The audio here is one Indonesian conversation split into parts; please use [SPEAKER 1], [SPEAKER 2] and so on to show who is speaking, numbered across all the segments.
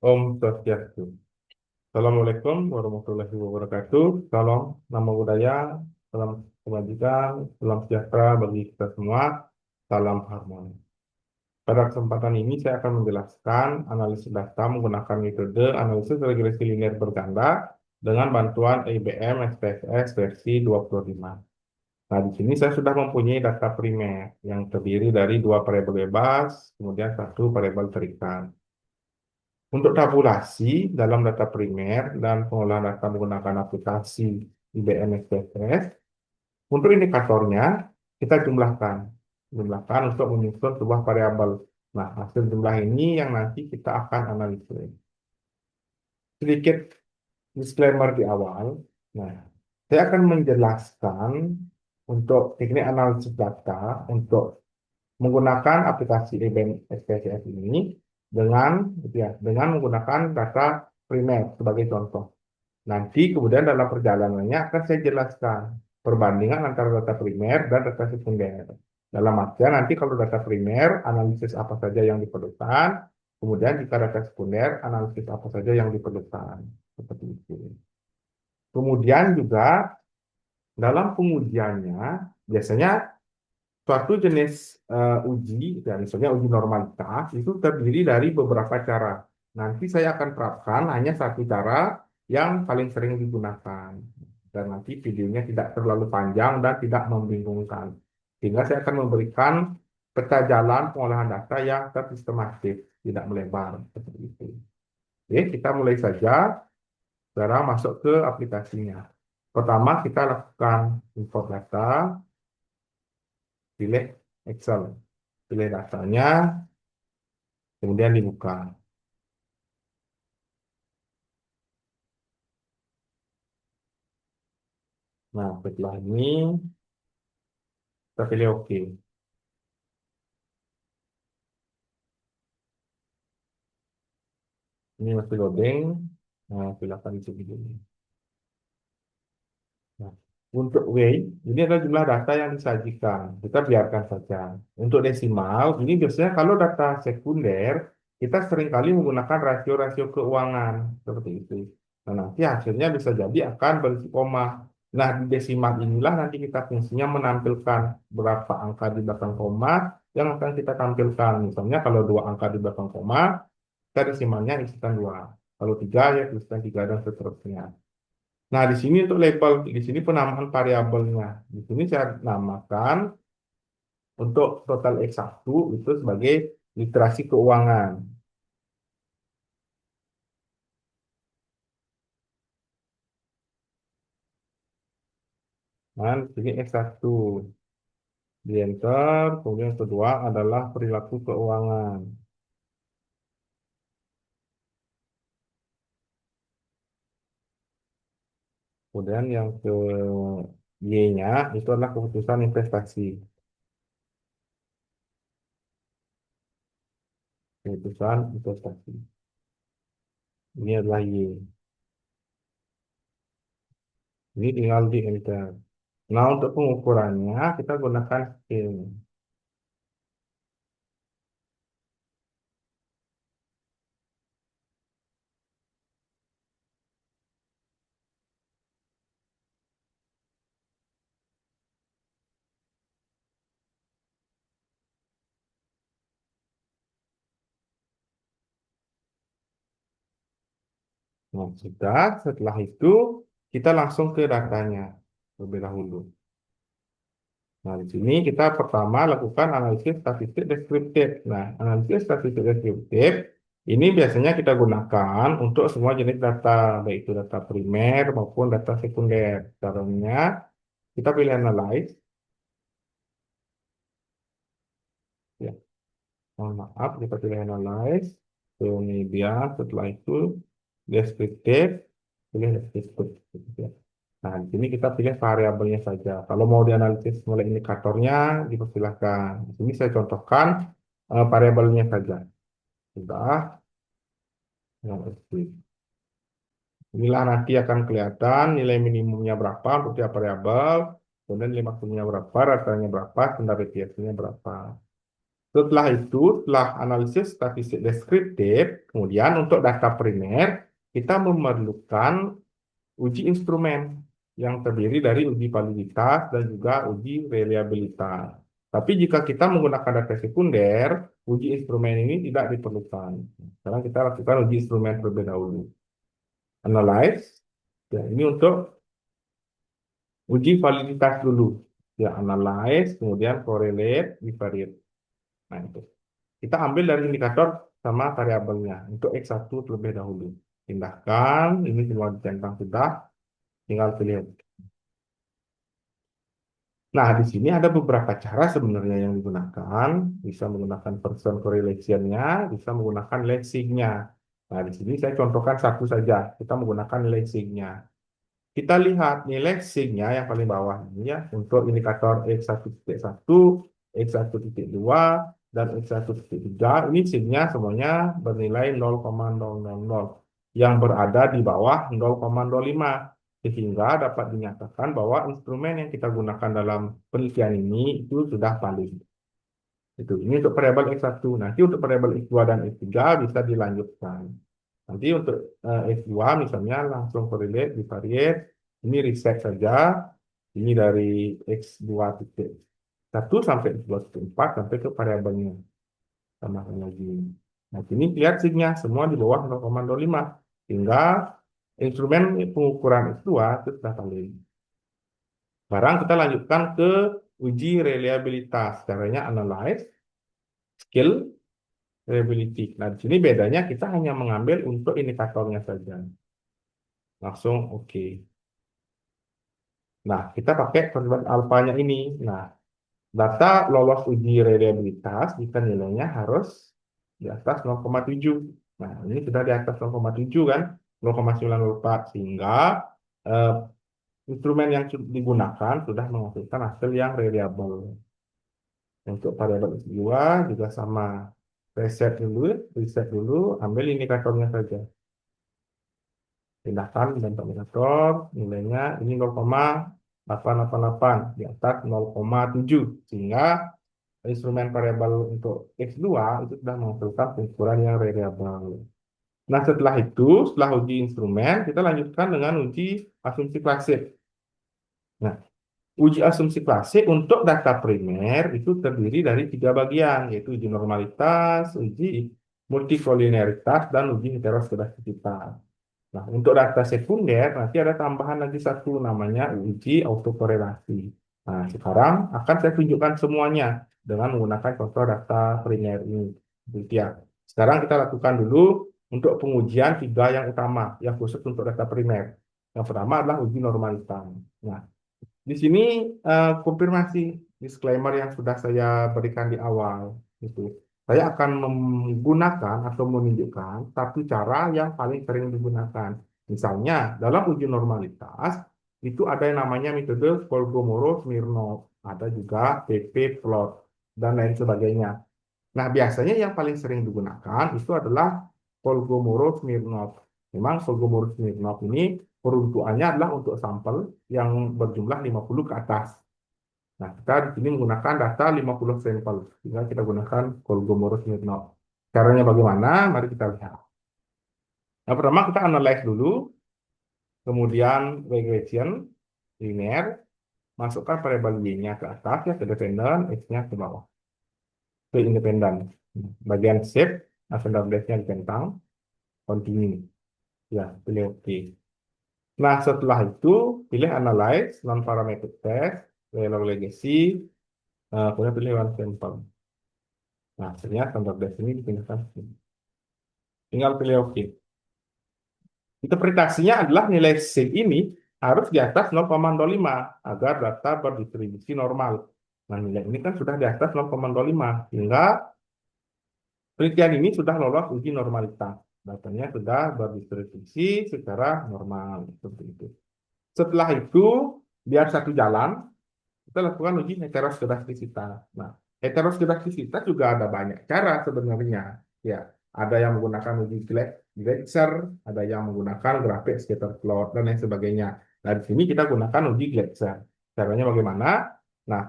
[SPEAKER 1] Om Swastiastu. Assalamualaikum warahmatullahi wabarakatuh. Salam nama budaya, salam kebajikan, salam sejahtera bagi kita semua. Salam harmoni. Pada kesempatan ini saya akan menjelaskan analisis data menggunakan metode analisis regresi linear berganda dengan bantuan IBM SPSS versi 25. Nah, di sini saya sudah mempunyai data primer yang terdiri dari dua variabel bebas, kemudian satu variabel terikat. Untuk tabulasi dalam data primer dan pengolahan data menggunakan aplikasi IBM SPSS, untuk indikatornya kita jumlahkan untuk menyusun sebuah variabel. Nah, hasil jumlah ini yang nanti kita akan analisis. Sedikit disclaimer di awal. Nah, saya akan menjelaskan untuk teknik analisis data untuk menggunakan aplikasi IBM SPSS ini dengan menggunakan data primer sebagai contoh. Nanti kemudian dalam perjalanannya akan saya jelaskan perbandingan antara data primer dan data sekunder. Dalam artian nanti kalau data primer analisis apa saja yang diperlukan, kemudian jika data sekunder analisis apa saja yang diperlukan. Seperti itu. Kemudian juga dalam pengujiannya biasanya suatu jenis uji, dan misalnya uji normalitas, itu terdiri dari beberapa cara. Nanti saya akan terapkan hanya satu cara yang paling sering digunakan. Dan nanti videonya tidak terlalu panjang dan tidak membingungkan. Sehingga saya akan memberikan peta jalan pengolahan data yang tersistematis, tidak melebar. Seperti itu. Oke, kita mulai saja. Sekarang masuk ke aplikasinya. Pertama, kita lakukan import data, pilih Excel. Pilih datanya, kemudian dibuka. Nah, setelah ini, kita pilih OK. Ini masih loading. Nah, silakan isi dulu. Nah, untuk weight, ini adalah jumlah data yang disajikan. Kita biarkan saja. Untuk desimal, ini biasanya kalau data sekunder, kita seringkali menggunakan rasio-rasio keuangan. Seperti itu. Nah, nanti hasilnya bisa jadi akan berisi koma. Nah, di desimal inilah nanti kita fungsinya menampilkan berapa angka di belakang koma yang akan kita tampilkan. Misalnya kalau dua angka di belakang koma, kita desimalnya isikan dua. Kalau tiga, ya tuliskan tiga dan seterusnya. Nah, di sini untuk label, di sini penamaan variabelnya. Di sini saya namakan untuk total X1 itu sebagai literasi keuangan. Nah, di sini X1 di enter, kemudian yang kedua adalah perilaku keuangan. Kemudian yang ke Y-nya itu adalah keputusan investasi. Keputusan investasi. Ini adalah Y. Ini tinggal di enter. Nah, untuk pengukurannya kita gunakan scale. Nah, sudah. Setelah itu, kita langsung ke datanya terlebih dahulu. Nah, di sini kita pertama lakukan analisis statistik deskriptif. Nah, analisis statistik deskriptif ini biasanya kita gunakan untuk semua jenis data, baik itu data primer maupun data sekunder. Caranya, kita pilih analyze. Ya, mohon maaf, kita pilih analyze. Kemudian setelah itu deskriptif, pilih deskriptif. Gitu ya. Nah, di sini kita pilih variabelnya saja. Kalau mau dianalisis mulai indikatornya, dipersilahkan. Di sini saya contohkan variabelnya saja. Sudah, yang aktif. Inilah nanti akan kelihatan nilai minimumnya berapa untuk tiap variabel, kemudian nilai maksimumnya berapa, ratanya berapa, standar deviasinya berapa. Setelah itu, setelah analisis statistik deskriptif, kemudian untuk data primer, kita memerlukan uji instrumen yang terdiri dari uji validitas dan juga uji reliabilitas. Tapi jika kita menggunakan data sekunder, uji instrumen ini tidak diperlukan. Sekarang kita lakukan uji instrumen terlebih dahulu. Analyze, ya ini untuk uji validitas dulu. Ya, analyze, kemudian correlate, divariate. Nah, itu. Kita ambil dari indikator sama variabelnya untuk X1 terlebih dahulu. Pindahkan, ini semua ditentang sudah, tinggal pilih. Nah, di sini ada beberapa cara sebenarnya yang digunakan. Bisa menggunakan person correlation-nya, bisa menggunakan lensing-nya. Nah, di sini saya contohkan satu saja. Kita menggunakan lensing-nya. Kita lihat nilai signya yang paling bawah ini ya untuk indikator X1.1, X1.2, dan X1.3. Ini signya semuanya bernilai 0,000 yang berada di bawah 0,05 sehingga dapat dinyatakan bahwa instrumen yang kita gunakan dalam penelitian ini itu sudah valid. Itu ini untuk variabel X1. Nanti untuk variabel X2 dan X3 bisa dilanjutkan. Nanti untuk S2 misalnya langsung correlate, divariate, ini reset saja, ini dari X2.1 sampai X2.4 sampai ke variabelnya. Tambahkan lagi. Nah, ini lihat signya semua di bawah 0,25. Sehingga instrumen pengukuran X2 itu sudah valid. Sekarang kita lanjutkan ke uji reliabilitas. Caranya analyze, skill, reliability. Nah, di sini bedanya kita hanya mengambil untuk indikatornya saja. Langsung oke. Nah, kita pakai konsep alfanya ini. Nah, data lolos uji reliabilitas jika nilainya harus di atas 0,7. Nah, ini sudah di atas 0,7 kan, 0,904 sehingga eh, instrumen yang digunakan sudah menghasilkan hasil yang reliable. Untuk variabel X2 juga sama. Reset dulu, ambil indikatornya saja. Pindahkan dan indikator, nilainya ini 0,888 di atas 0,7 sehingga instrumen variabel untuk X2 itu sudah menghasilkan ukuran yang variabel. Nah, setelah itu, setelah uji instrumen, kita lanjutkan dengan uji asumsi klasik. Nah, uji asumsi klasik untuk data primer itu terdiri dari tiga bagian, yaitu uji normalitas, uji multikoliniaritas, dan uji heteroskedastisitas. Nah, untuk data sekunder nanti ada tambahan lagi satu namanya uji autokorelasi. Nah, sekarang akan saya tunjukkan semuanya dengan menggunakan contoh data primer ini. Gitu ya. Sekarang kita lakukan dulu untuk pengujian tiga yang utama, yang khusus untuk data primer. Yang pertama adalah uji normalitas. Nah, di sini konfirmasi disclaimer yang sudah saya berikan di awal. Itu. Saya akan menggunakan atau menunjukkan satu cara yang paling sering digunakan. Misalnya, dalam uji normalitas, itu ada yang namanya metode Kolmogorov-Smirnov, ada juga PP-plot, dan lain sebagainya. Nah, biasanya yang paling sering digunakan itu adalah Kolmogorov-Smirnov. Memang Kolmogorov-Smirnov ini peruntukannya adalah untuk sampel yang berjumlah 50 ke atas. Nah, kita di sini menggunakan data 50 sampel. Sehingga kita gunakan Kolmogorov-Smirnov. Caranya bagaimana? Mari kita lihat. Yang pertama kita analyze dulu, kemudian regression, linear, masukkan variabel Y-nya ke atas, ya ke dependent, X-nya ke bawah, ke independen. Bagian shape, standard nya ditentang, continue. Ya, pilih OK. Nah, setelah itu, pilih Analyze, Non-Parametric Test, Log Legacy, kemudian pilih One Sample. Nah, hasilnya standar deviation ini dipindahkan ke sini. Tinggal pilih OK. Interpretasinya adalah nilai C ini harus di atas 0,05 agar data berdistribusi normal. Nah, nilai ini kan sudah di atas 0,05, sehingga penelitian ini sudah lolos uji normalitas. Datanya sudah berdistribusi secara normal. Seperti itu. Setelah itu, biar satu jalan, kita lakukan uji heteroskedastisitas. Nah, heteroskedastisitas juga ada banyak cara sebenarnya. Ya, ada yang menggunakan uji Gleiser, ada yang menggunakan grafik scatter plot dan lain sebagainya. Nah, di sini kita gunakan uji Gleiser. Caranya bagaimana? Nah,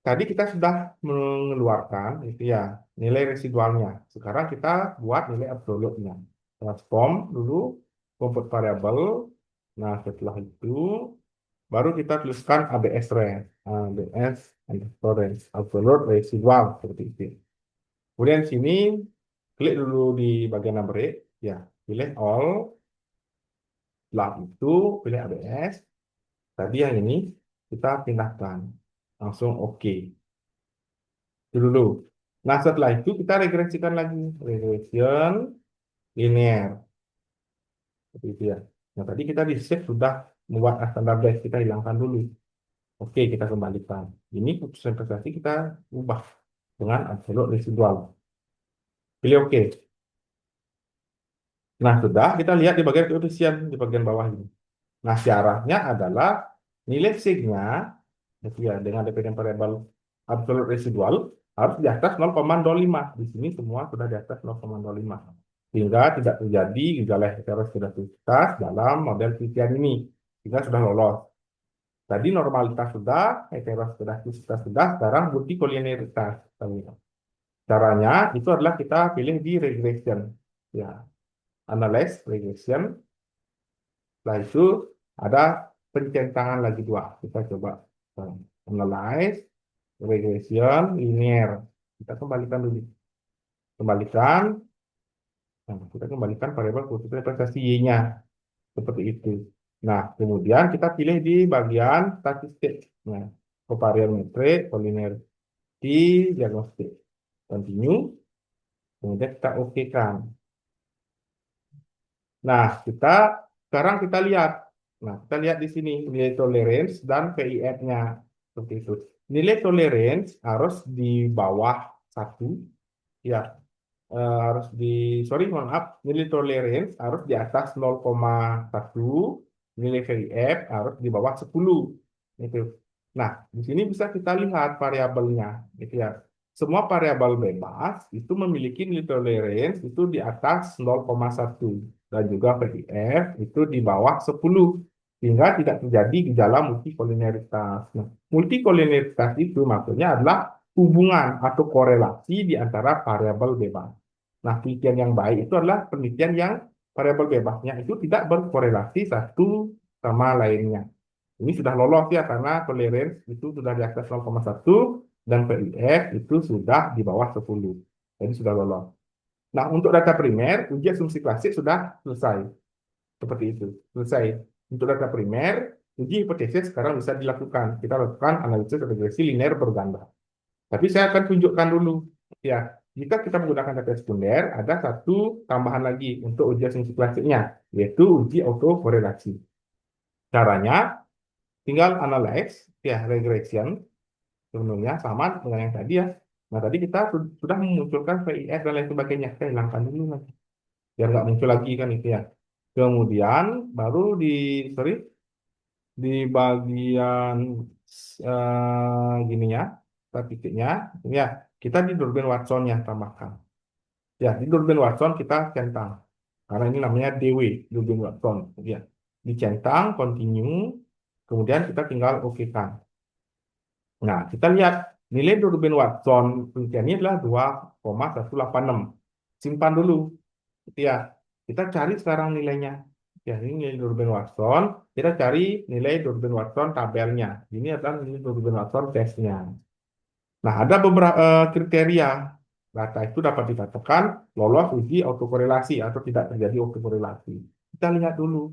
[SPEAKER 1] tadi kita sudah mengeluarkan itu ya nilai residualnya. Sekarang kita buat nilai absolutnya. Transform dulu convert variable. Nah, setelah itu baru kita tuliskan ABS range. ABS underscore range absolute residual seperti itu. Kemudian di sini klik dulu di bagian number ya, pilih all. Setelah itu pilih ABS. Tadi yang ini kita pindahkan. Langsung oke. Itu dulu. Nah, setelah itu kita regresikan lagi. Regression linear. Seperti itu ya. Nah, tadi kita di save sudah membuat standar base. Kita hilangkan dulu. Oke, kita kembalikan. Ini putusan prestasi kita ubah dengan absolute residual. Pilih oke. Nah, sudah kita lihat di bagian koefisien di bagian bawah ini. Nah, syaratnya adalah nilai sigma ya, dengan dependent variable absolute residual harus di atas 0,25. Di sini semua sudah di atas 0,25. Sehingga tidak terjadi gejala heteroskedasitas dalam model penelitian ini. Sehingga sudah lolos. Tadi normalitas sudah, heteroskedasitas sudah, sekarang multikolinearitas. Caranya itu adalah kita pilih di regression. Ya, analyze regression. Setelah itu ada pencentangan lagi dua. Kita coba analyze regression linear. Kita kembalikan dulu. Kembalikan. Nah, kita kembalikan variabel khusus representasi Y-nya. Seperti itu. Nah, kemudian kita pilih di bagian statistik. Nah, covariance metric, collinearity, diagnostik. Continue. Kemudian kita OK-kan. Nah, sekarang kita lihat. Nah, kita lihat di sini nilai tolerance dan VIF-nya. Seperti itu. Nilai tolerance harus di bawah 1. Ya, harus sorry, mohon maaf, nilai tolerance harus di atas 0,1, nilai VIF harus di bawah 10. Itu. Nah, di sini bisa kita lihat variabelnya, gitu ya. Semua variabel bebas itu memiliki nilai tolerance itu di atas 0,1 dan juga VIF itu di bawah 10 sehingga tidak terjadi gejala multikolinearitas. Nah, multikolinearitas itu maksudnya adalah hubungan atau korelasi di antara variabel bebas. Nah, penelitian yang baik itu adalah penelitian yang variabel bebasnya itu tidak berkorelasi satu sama lainnya. Ini sudah lolos ya karena tolerance itu sudah di atas 0,1 dan VIF itu sudah di bawah 10. Jadi sudah lolos. Nah, untuk data primer, uji asumsi klasik sudah selesai. Seperti itu. Selesai. Untuk data primer, uji hipotesis sekarang bisa dilakukan. Kita lakukan analisis regresi linear berganda. Tapi saya akan tunjukkan dulu. Ya, jika kita menggunakan data sekunder, ada satu tambahan lagi untuk uji asumsi klasiknya, yaitu uji autokorelasi. Caranya, tinggal analyze, ya, regression, sebenarnya sama dengan yang tadi ya. Nah, tadi kita sudah memunculkan VIF dan lain sebagainya. Saya hilangkan dulu nanti. Biar nggak muncul lagi kan itu ya. Kemudian, baru sorry, di bagian gininya, statistiknya, ya, kita di Durbin Watson-nya tambahkan. Ya, di Durbin Watson kita centang. Karena ini namanya DW, Durbin Watson. Ya, dicentang, continue, kemudian kita tinggal OK-kan. Nah, kita lihat nilai Durbin Watson penelitian ini adalah 2,186. Simpan dulu. Gitu ya. Kita cari sekarang nilainya. Ya, ini nilai Durbin Watson. Kita cari nilai Durbin Watson tabelnya. Ini adalah nilai Durbin Watson tesnya. Nah, ada beberapa kriteria. Data itu dapat dikatakan lolos uji autokorelasi atau tidak terjadi autokorelasi. Kita lihat dulu.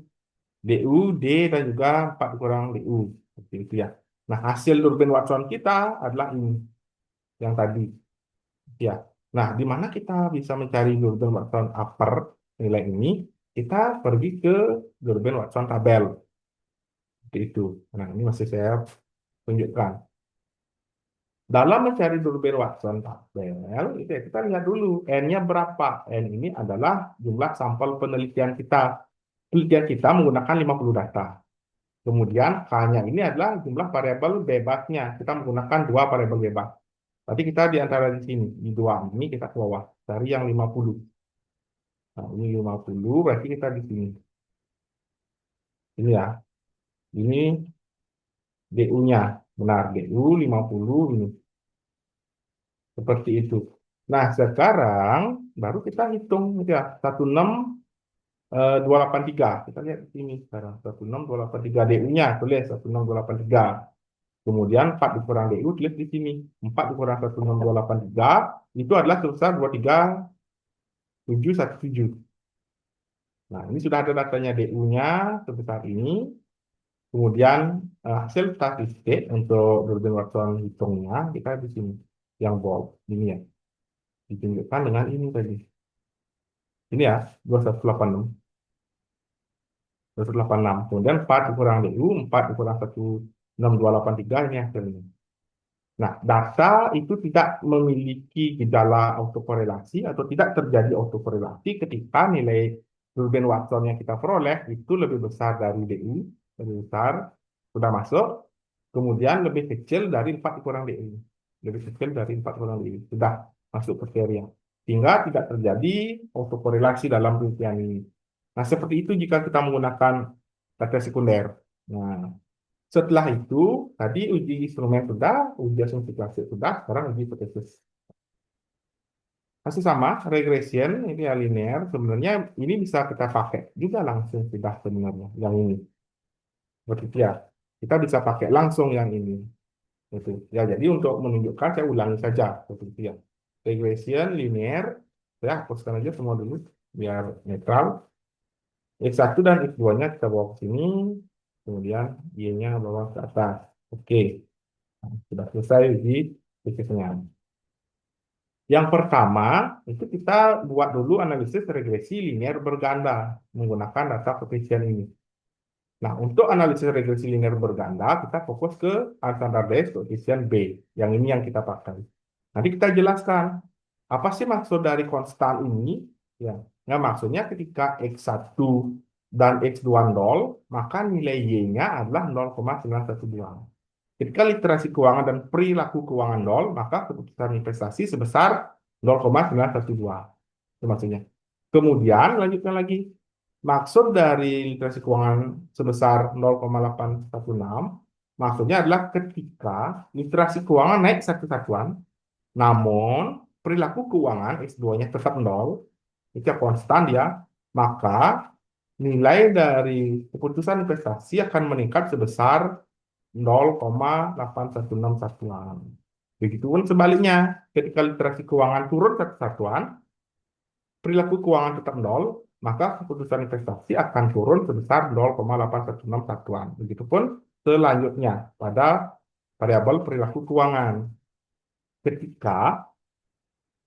[SPEAKER 1] DU, D, dan juga 4 kurang DU. Seperti itu ya. Nah, hasil Durbin Watson kita adalah ini. Yang tadi. Ya. Nah, di mana kita bisa mencari Durbin Watson upper nilai ini? Kita pergi ke Durbin Watson tabel. Seperti itu. Nah, ini masih saya tunjukkan. Dalam mencari Durbin Watson tabel, itu ya, kita lihat dulu N-nya berapa. N ini adalah jumlah sampel penelitian kita. Penelitian kita menggunakan 50 data. Kemudian K-nya ini adalah jumlah variabel bebasnya. Kita menggunakan 2 variabel bebas. Tadi kita di antara di sini, di 2 ini kita ke bawah. Cari yang 50. Nah, ini 50, berarti kita di sini. Ini ya. Ini DU-nya. Benar, DU 50 ini. Seperti itu. Nah, sekarang baru kita hitung ya 16,283. Kita lihat di sini sekarang 16,283 DU-nya tulis 16,283. Kemudian 4 dikurang DU tulis di sini. 4 dikurang 16,283 itu adalah sebesar 23,717. Nah, ini sudah ada datanya DU-nya sebesar ini. Kemudian hasil statistik untuk Durbin Watson hitungnya kita di sini yang bold ini ya ditunjukkan dengan ini tadi. Ini ya 2186. 186. Kemudian 4 dikurang DU, 4 dikurang 16283 ini hasilnya. Nah, data itu tidak memiliki gejala autokorelasi atau tidak terjadi autokorelasi ketika nilai Reuben Watson yang kita peroleh itu lebih besar dari DU, lebih besar, sudah masuk, kemudian lebih kecil dari 4 dikurang DU. Lebih kecil dari 4 dikurang DU, sudah masuk kriteria. Sehingga tidak terjadi autokorelasi dalam penelitian ini. Nah, seperti itu jika kita menggunakan data sekunder. Nah, setelah itu, tadi uji instrumen sudah, uji asumsi klasik sudah, sekarang uji hipotesis. Masih sama, regression, ini ya linear, sebenarnya ini bisa kita pakai juga langsung sudah sebenarnya, yang ini. Seperti itu ya, kita bisa pakai langsung yang ini. Itu. Ya, jadi untuk menunjukkan, saya ulangi saja. Seperti itu ya. Regression, linear, saya hapuskan aja semua dulu, biar netral. X1 dan X2-nya kita bawa ke sini, kemudian Y-nya bawa ke atas. Oke. Nah, sudah selesai uji fisiknya. Yang pertama, itu kita buat dulu analisis regresi linear berganda menggunakan data koefisien ini. Nah, untuk analisis regresi linear berganda, kita fokus ke unstandardized koefisien B. Yang ini yang kita pakai. Nanti kita jelaskan, apa sih maksud dari konstan ini? Ya, nah, maksudnya ketika X1 dan X2 nol, maka nilai Y-nya adalah 0,912. Ketika literasi keuangan dan perilaku keuangan nol, maka keputusan investasi sebesar 0,912. Itu maksudnya. Kemudian, lanjutkan lagi. Maksud dari literasi keuangan sebesar 0,816, maksudnya adalah ketika literasi keuangan naik satu satuan, namun perilaku keuangan X2-nya tetap nol, itu konstan ya, maka nilai dari keputusan investasi akan meningkat sebesar 0,8161-an. Begitupun sebaliknya, ketika literasi keuangan turun satu satuan, perilaku keuangan tetap nol, maka keputusan investasi akan turun sebesar 0,8161-an. Begitupun selanjutnya pada variabel perilaku keuangan. Ketika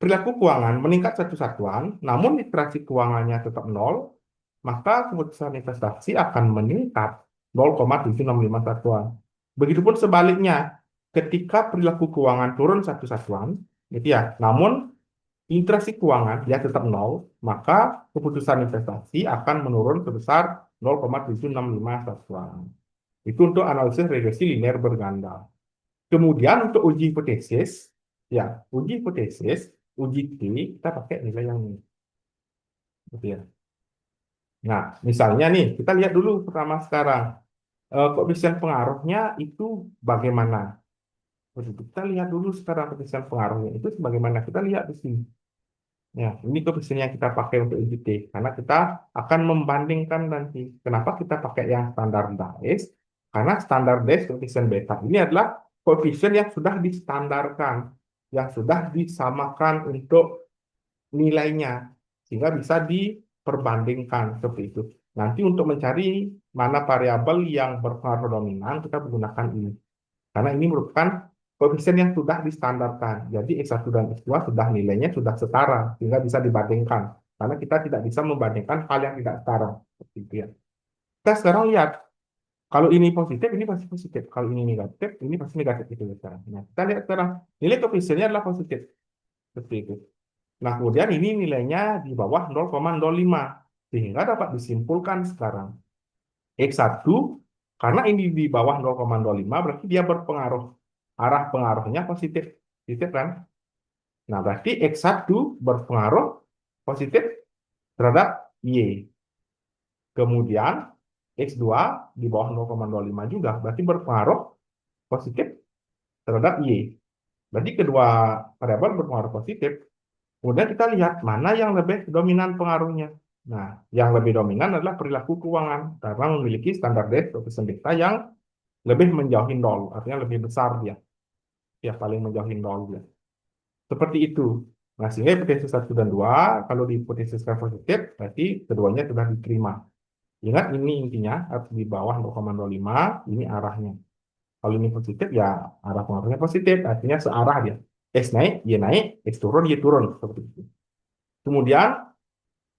[SPEAKER 1] perilaku keuangan meningkat satu satuan, namun literasi keuangannya tetap nol, maka keputusan investasi akan meningkat 0,765 satuan. Begitupun sebaliknya, ketika perilaku keuangan turun satu satuan, gitu ya, namun literasi keuangan dia tetap nol, maka keputusan investasi akan menurun sebesar 0,765 satuan. Itu untuk analisis regresi linear berganda. Kemudian untuk uji hipotesis, ya, uji hipotesis, uji T, kita pakai nilai yang ini. Gitu ya. Nah, misalnya nih, kita lihat dulu pertama sekarang. Koefisien pengaruhnya itu bagaimana? Kita lihat dulu sekarang koefisien pengaruhnya itu sebagaimana. Kita lihat di sini. Ya, ini koefisien yang kita pakai untuk uji T. Karena kita akan membandingkan nanti. Kenapa kita pakai yang standardized? Karena standardized koefisien beta ini adalah koefisien yang sudah distandarkan, yang sudah disamakan untuk nilainya, sehingga bisa diperbandingkan seperti itu. Nanti untuk mencari mana variabel yang berpengaruh dominan, kita menggunakan ini. Karena ini merupakan koefisien yang sudah distandarkan. Jadi X1 dan X2 sudah nilainya sudah setara, sehingga bisa dibandingkan. Karena kita tidak bisa membandingkan hal yang tidak setara. Seperti itu ya. Kita sekarang lihat, kalau ini positif, ini pasti positif. Kalau ini negatif, ini pasti negatif. Itu sekarang. Nah, kita lihat sekarang, nilai koefisiennya adalah positif. Seperti itu. Nah, kemudian ini nilainya di bawah 0,05. Sehingga dapat disimpulkan sekarang. X1, karena ini di bawah 0,05, berarti dia berpengaruh. Arah pengaruhnya positif. Positif kan? Nah, berarti X1 berpengaruh positif terhadap Y. Kemudian X2 di bawah 0,25 juga, berarti berpengaruh positif terhadap Y. Berarti kedua variabel berpengaruh positif, kemudian kita lihat mana yang lebih dominan pengaruhnya. Nah, yang lebih dominan adalah perilaku keuangan karena memiliki standar deviation beta yang lebih menjauhi nol, artinya lebih besar dia, ya paling menjauhi nol dia. Seperti itu. Nah, sehingga hipotesis 1 dan 2, kalau dihipotesiskan positif, berarti keduanya sudah diterima. Ingat, ini intinya harus di bawah 0,05, ini arahnya. Kalau ini positif, ya arah pengaruhnya positif, artinya searah dia. X naik, X turun, Y turun. Seperti itu. Kemudian,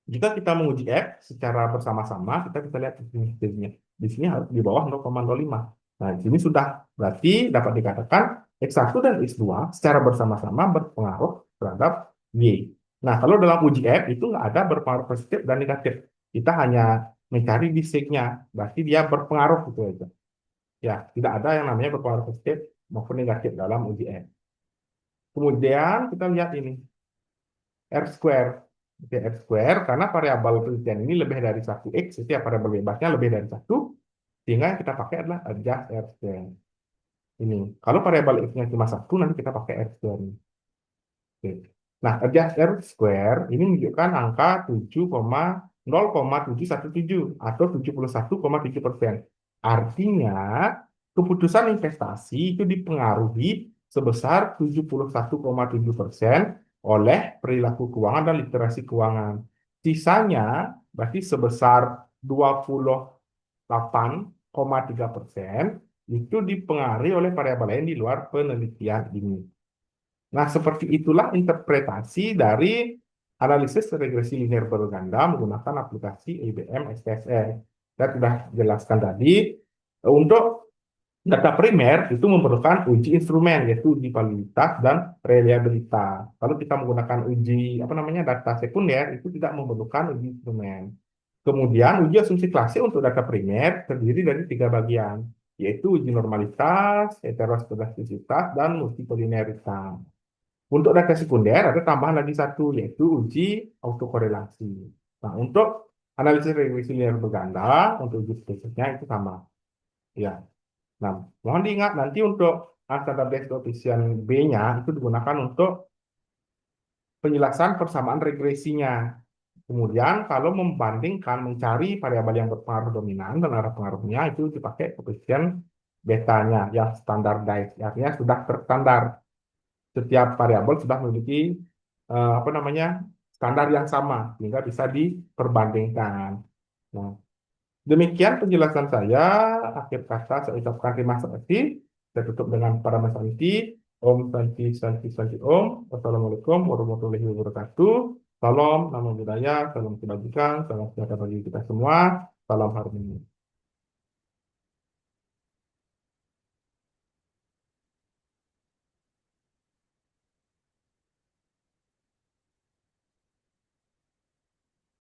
[SPEAKER 1] jika kita menguji F secara bersama-sama, kita bisa lihat di sini hasilnya. Di sini harus di bawah 0,05. Nah, di sini sudah berarti dapat dikatakan X1 dan X2 secara bersama-sama berpengaruh terhadap Y. Nah, kalau dalam uji F itu nggak ada berpengaruh positif dan negatif. Kita hanya mencari bisiknya, berarti dia berpengaruh gitu aja. Ya, tidak ada yang namanya berpengaruh positif maupun negatif dalam uji F. Kemudian kita lihat ini, R square. Oke, R square, karena variabel penelitian ini lebih dari 1x, itu ya variabel bebasnya lebih dari 1, sehingga yang kita pakai adalah adjust R square. Ini, kalau variabel x-nya cuma 1, nanti kita pakai R square. Oke. Nah, adjust R square ini menunjukkan angka 7,0,717 atau 71,7%. Artinya, keputusan investasi itu dipengaruhi sebesar 71,7% oleh perilaku keuangan dan literasi keuangan. Sisanya berarti sebesar 28,3% itu dipengaruhi oleh variabel lain di luar penelitian ini. Nah, seperti itulah interpretasi dari analisis regresi linear berganda menggunakan aplikasi IBM SPSS. Saya sudah jelaskan tadi, untuk data primer itu memerlukan uji instrumen, yaitu uji validitas dan reliabilitas. Kalau kita menggunakan uji apa namanya data sekunder, itu tidak memerlukan uji instrumen. Kemudian uji asumsi klase untuk data primer terdiri dari 3 bagian, yaitu uji normalitas, heteroskedastisitas, dan multikoliniaritas. Untuk data sekunder ada tambahan lagi satu, yaitu uji autokorelasi. Nah, untuk analisis regresi linear berganda, untuk uji spesifiknya itu sama. Ya. Nah, mohon diingat nanti untuk standardized coefficient B-nya itu digunakan untuk penjelasan persamaan regresinya. Kemudian kalau membandingkan, mencari variabel yang berpengaruh dominan dan arah pengaruhnya, itu dipakai koefisien betanya yang standardized, artinya sudah terstandar. Setiap variabel sudah memiliki apa namanya standar yang sama sehingga bisa diperbandingkan. Nah, demikian penjelasan saya. Akhir kata saya ucapkan terima kasih. Saya tutup dengan para Santi. Om Santi Santi Santi Om. Wassalamualaikum warahmatullahi wabarakatuh. Salam nama budaya, salam kebajikan, salam sejahtera bagi kita semua. Salam harmoni.